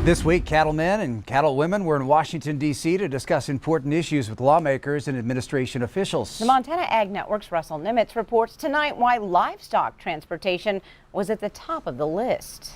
This week, cattlemen and cattlewomen were in Washington, D.C. to discuss important issues with lawmakers and administration officials. The Montana Ag Network's Russell Nimitz reports tonight why livestock transportation was at the top of the list.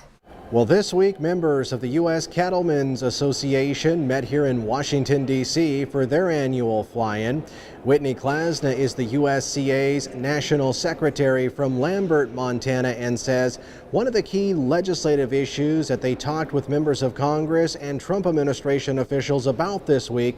Well, this week, members of the U.S. Cattlemen's Association met here in Washington, D.C. for their annual fly-in. Whitney Klasna is the USCA's national secretary from Lambert, Montana, and says one of the key legislative issues that they talked with members of Congress and Trump administration officials about this week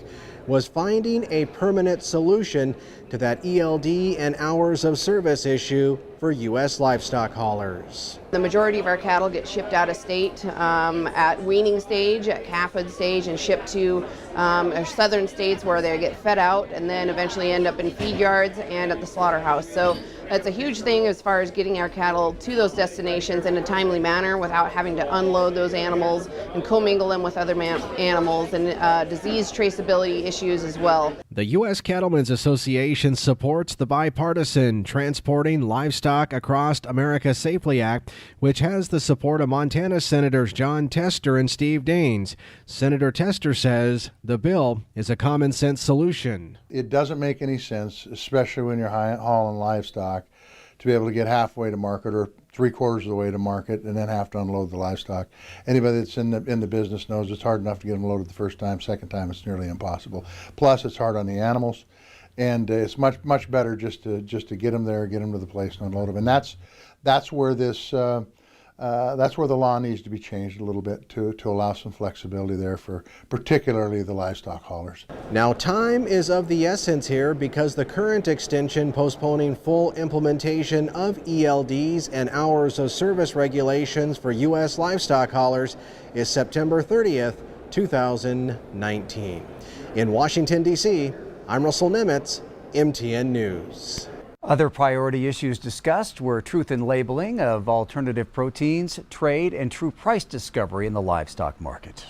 was finding a permanent solution to that ELD and hours of service issue for U.S. livestock haulers. The majority of our cattle get shipped out of state at weaning stage, at calfhood stage, and shipped to our southern states where they get fed out and then eventually end up in feed yards and at the slaughterhouse. So that's a huge thing as far as getting our cattle to those destinations in a timely manner without having to unload those animals and commingle them with other animals, and disease traceability issues as well. The U.S. Cattlemen's Association supports the bipartisan Transporting Livestock Across America Safely Act, which has the support of Montana Senators Jon Tester and Steve Daines. Senator Tester says the bill is a common sense solution. It doesn't make any sense, especially when you're hauling livestock, to be able to get halfway to market or 3/4 of the way to market and then have to unload the livestock. Anybody that's in the business knows it's hard enough to get them loaded the first time. Second time, it's nearly impossible. Plus, it's hard on the animals, and it's much better just to get them there, get them to the place, and unload them. And that's where this. That's where the law needs to be changed a little bit to allow some flexibility there for particularly the livestock haulers. Now, time is of the essence here because the current extension postponing full implementation of ELDs and hours of service regulations for U.S. livestock haulers is September 30th, 2019. In Washington, D.C., I'm Russell Nimitz, MTN News. Other priority issues discussed were truth in labeling of alternative proteins, trade, and true price discovery in the livestock market.